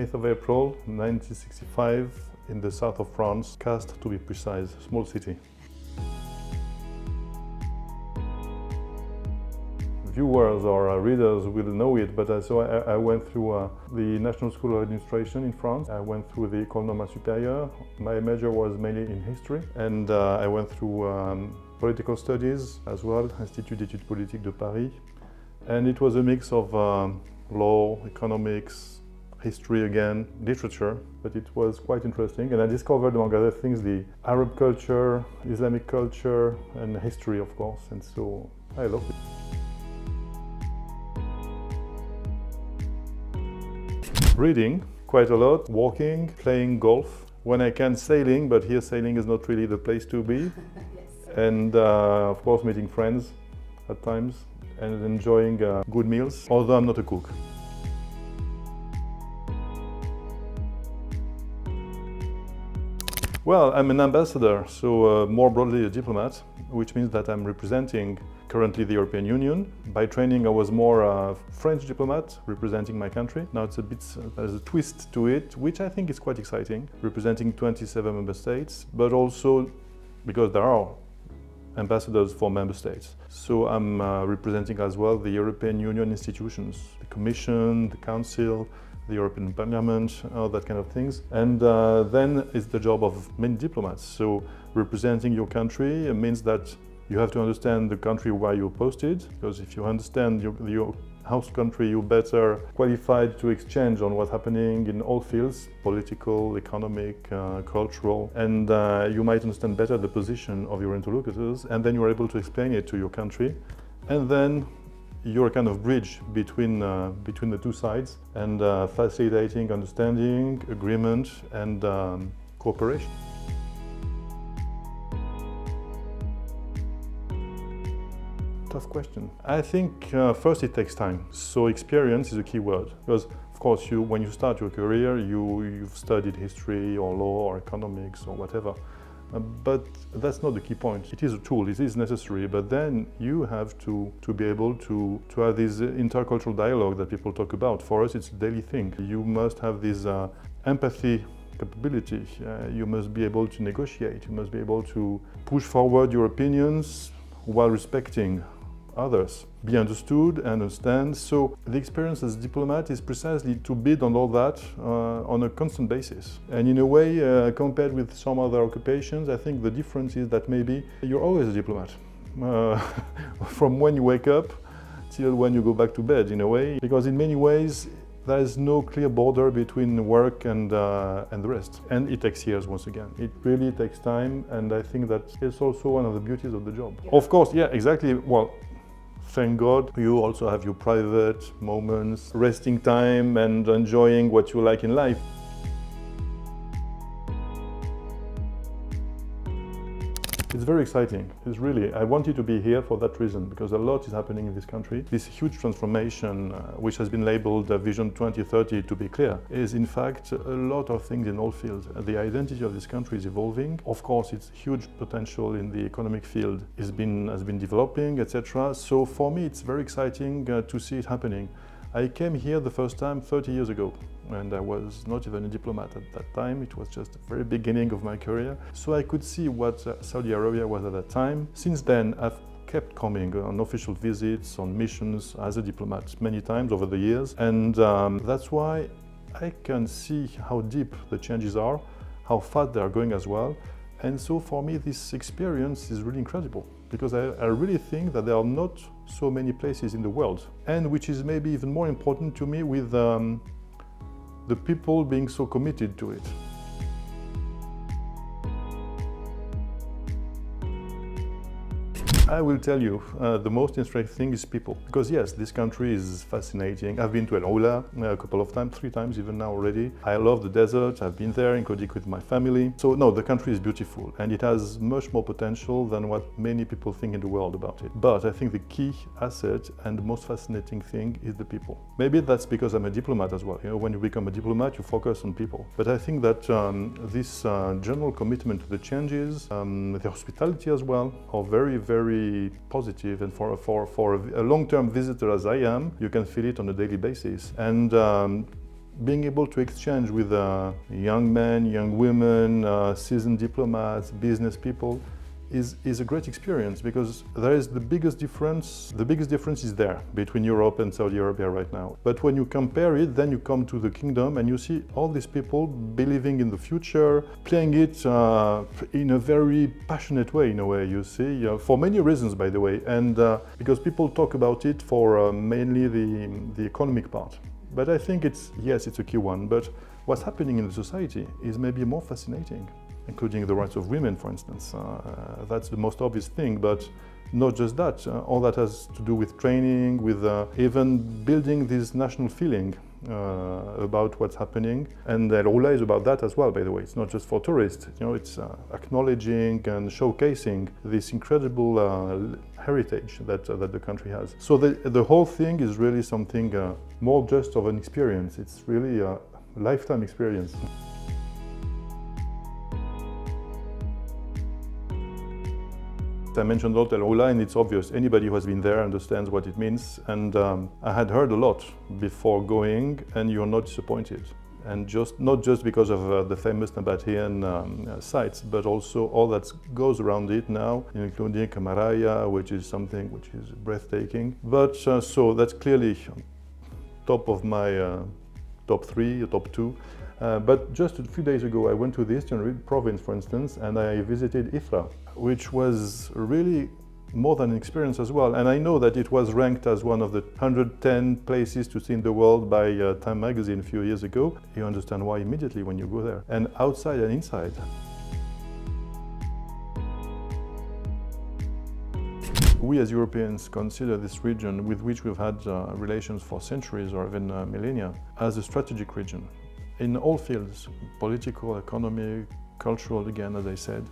8th of April 1965 in the south of France, Castres to be precise, small city. Viewers or readers will know it, but so I went through the National School of Administration in France. I went through the École Normale Supérieure. My major was mainly in history, and I went through political studies as well, Institut d'études politiques de Paris. And it was a mix of law, economics, history again, literature, but it was quite interesting. And I discovered, among other things, the Arab culture, Islamic culture, and history, of course, and so I loved it. Reading quite a lot, walking, playing golf, when I can sailing, but here sailing is not really the place to be. Yes. And of course meeting friends at times and enjoying good meals, although I'm not a cook. Well, I'm an ambassador, so more broadly a diplomat, which means that I'm representing currently the European Union. By training I was more a French diplomat representing my country. Now it's a bit, there's a twist to it, which I think is quite exciting, representing 27 member states, but also because there are ambassadors for member states. So I'm representing as well the European Union institutions, the Commission, the Council, the European Parliament, all that kind of things. And then it's the job of many diplomats. So representing your country means that you have to understand the country where you're posted, because if you understand your host country, you're better qualified to exchange on what's happening in all fields, political, economic, cultural, and you might understand better the position of your interlocutors, and then you're able to explain it to your country. And then you're a kind of bridge between the two sides and facilitating understanding, agreement, and cooperation. Tough question. I think first it takes time. So experience is a key word, because of course when you start your career, you've studied history or law or economics or whatever. But that's not the key point. It is a tool, it is necessary, but then you have to be able to have this intercultural dialogue that people talk about. For us, it's a daily thing. You must have this empathy capability. You must be able to negotiate. You must be able to push forward your opinions while respecting others, be understood and understand. So the experience as a diplomat is precisely to build on all that on a constant basis. And in a way, compared with some other occupations, I think the difference is that maybe you're always a diplomat. From when you wake up till when you go back to bed, in a way, because in many ways there is no clear border between work and the rest. And it takes years, once again. It really takes time, and I think that it's also one of the beauties of the job. Yeah. Of course, yeah, exactly. Well, thank God, you also have your private moments, resting time, and enjoying what you like in life. It's very exciting. It's really, I wanted to be here for that reason, because a lot is happening in this country. This huge transformation, which has been labeled Vision 2030, to be clear, is in fact a lot of things in all fields. The identity of this country is evolving. Of course, its huge potential in the economic field has been developing, etc. So for me, it's very exciting to see it happening. I came here the first time 30 years ago, and I was not even a diplomat at that time. It was just the very beginning of my career. So I could see what Saudi Arabia was at that time. Since then, I've kept coming on official visits, on missions as a diplomat many times over the years. And that's why I can see how deep the changes are, how fast they are going as well. And so for me, this experience is really incredible, because I really think that there are not so many places in the world, and which is maybe even more important to me, with the people being so committed to it. I will tell you, the most interesting thing is people. Because yes, this country is fascinating. I've been to El-Oula a couple of times, 3 times even now already. I love the desert, I've been there, including with my family. So no, the country is beautiful, and it has much more potential than what many people think in the world about it. But I think the key asset and the most fascinating thing is the people. Maybe that's because I'm a diplomat as well. You know, when you become a diplomat, you focus on people. But I think that this general commitment to the changes, the hospitality as well, are very, very positive, and for a long-term visitor as I am, you can feel it on a daily basis. And being able to exchange with young men, young women, seasoned diplomats, business people is a great experience, because there is the biggest difference is there between Europe and Saudi Arabia right now. But when you compare it, then you come to the kingdom and you see all these people believing in the future, playing it in a very passionate way, in a way, you see, for many reasons, by the way, and because people talk about it for mainly the economic part. But I think it's a key one, but what's happening in the society is maybe more fascinating, including the rights of women, for instance. That's the most obvious thing, but not just that. All that has to do with training, with even building this national feeling about what's happening. And Arrajol is about that as well, by the way. It's not just for tourists. It's acknowledging and showcasing this incredible heritage that the country has. So the whole thing is really something more just of an experience. It's really a lifetime experience. I mentioned Arrajol, and it's obvious. Anybody who has been there understands what it means. And I had heard a lot before going, and you're not disappointed. And not just because of the famous Nabatean sites, but also all that goes around it now, including Camaraya, which is something which is breathtaking. But so that's clearly top of my top 3, top 2. But just a few days ago, I went to the Eastern Province, for instance, and I visited Ifra, which was really more than an experience as well. And I know that it was ranked as one of the 110 places to see in the world by Time magazine a few years ago. You understand why immediately when you go there, and outside and inside. We as Europeans consider this region, with which we've had relations for centuries or even millennia, as a strategic region in all fields: political, economic, cultural, again, as I said.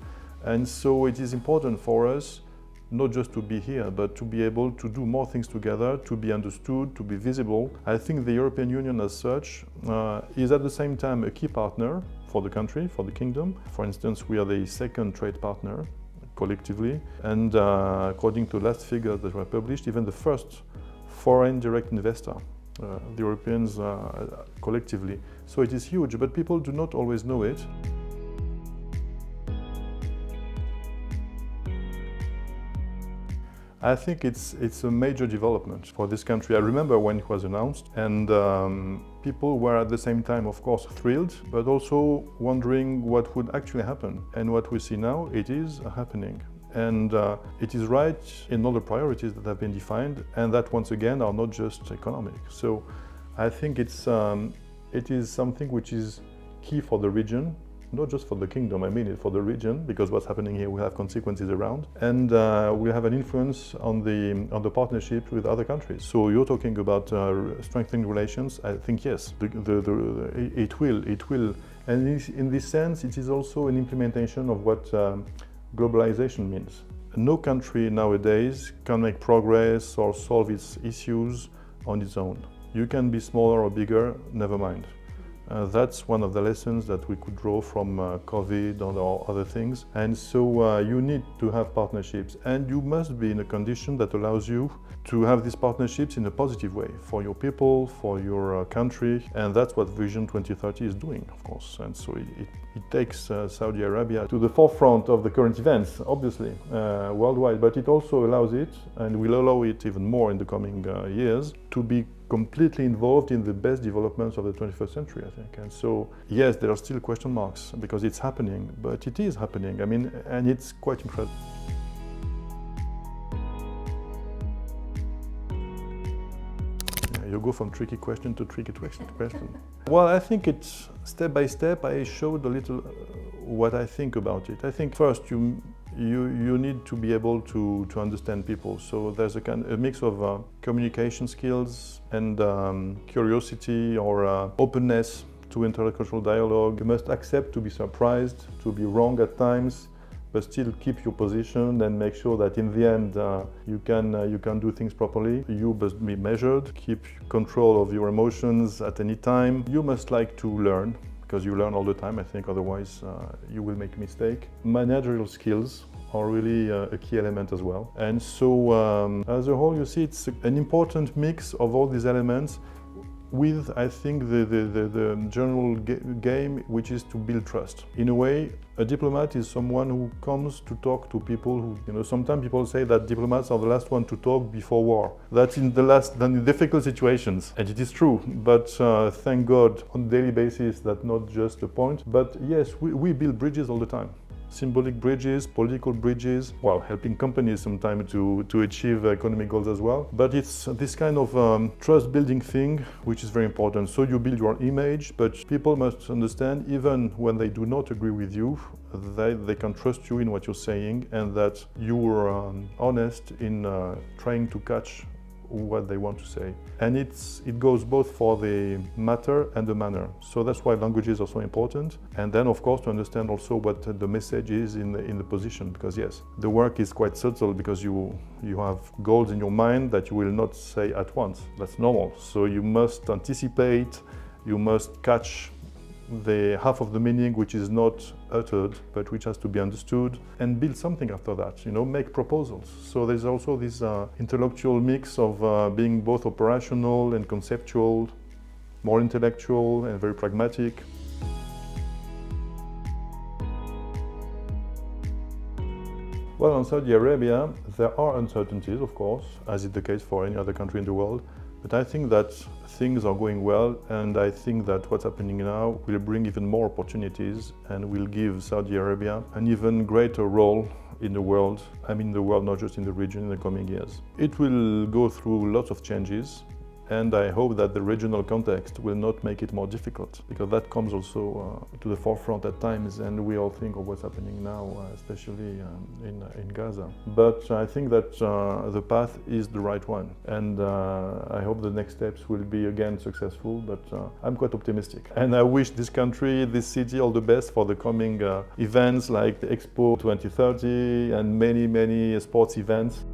And so it is important for us not just to be here, but to be able to do more things together, to be understood, to be visible. I think the European Union as such is at the same time a key partner for the country, for the kingdom. For instance, we are the second trade partner collectively, and according to last figures that were published, even the first foreign direct investor, the Europeans collectively. So it is huge, but people do not always know it. I think it's a major development for this country. I remember when it was announced, and people were at the same time, of course, thrilled, but also wondering what would actually happen. And what we see now, it is happening. And it is right in all the priorities that have been defined, and that once again are not just economic. So I think it is something which is key for the region, not just for the kingdom, I mean it for the region, because what's happening here will have consequences around, and will have an influence on the partnership with other countries. So you're talking about strengthening relations. I think yes, it will, and in this sense, it is also an implementation of what globalization means. No country nowadays can make progress or solve its issues on its own. You can be smaller or bigger, never mind. That's one of the lessons that we could draw from COVID or other things. And so you need to have partnerships, and you must be in a condition that allows you to have these partnerships in a positive way for your people, for your country. And that's what Vision 2030 is doing, of course. And so it takes Saudi Arabia to the forefront of the current events, obviously, worldwide, but it also allows it, and will allow it even more in the coming years, to be completely involved in the best developments of the 21st century, I think. And so, yes, there are still question marks because it's happening, but it is happening. I mean, and it's quite incredible. You go from tricky question to tricky question. Well, I think it's step by step. I showed a little what I think about it. I think first you need to be able to understand people. So there's a mix of communication skills and curiosity or openness to intercultural dialogue. You must accept to be surprised, to be wrong at times, but still keep your position and make sure that in the end you can do things properly. You must be measured, keep control of your emotions at any time. You must like to learn, because you learn all the time, I think, otherwise you will make a mistake. Managerial skills are really a key element as well. And so as a whole, you see, it's an important mix of all these elements, with, I think, the general game, which is to build trust. In a way, a diplomat is someone who comes to talk to people who, sometimes people say that diplomats are the last one to talk before war. That's in the difficult situations, and it is true, but thank God on a daily basis that's not just a point. But yes, we build bridges all the time. Symbolic bridges, political bridges, while helping companies sometimes to achieve economic goals as well. But it's this kind of trust building thing which is very important. So you build your image, but people must understand, even when they do not agree with you, they can trust you in what you're saying, and that you're honest in trying to catch what they want to say. And it goes both for the matter and the manner. So that's why languages are so important. And then, of course, to understand also what the message is in the position, because yes, the work is quite subtle, because you have goals in your mind that you will not say at once. That's normal. So you must anticipate, you must catch the half of the meaning which is not uttered but which has to be understood, and build something after that, make proposals. So there's also this intellectual mix of being both operational and conceptual, more intellectual and very pragmatic. Well, on Saudi Arabia, there are uncertainties, of course, as is the case for any other country in the world. But I think that things are going well, and I think that what's happening now will bring even more opportunities and will give Saudi Arabia an even greater role in the world. I mean the world, not just in the region, in the coming years. It will go through lots of changes, and I hope that the regional context will not make it more difficult, because that comes also to the forefront at times, and we all think of what's happening now, especially in Gaza. But I think that the path is the right one, and I hope the next steps will be again successful, but I'm quite optimistic. And I wish this country, this city, all the best for the coming events like the Expo 2030 and many sports events.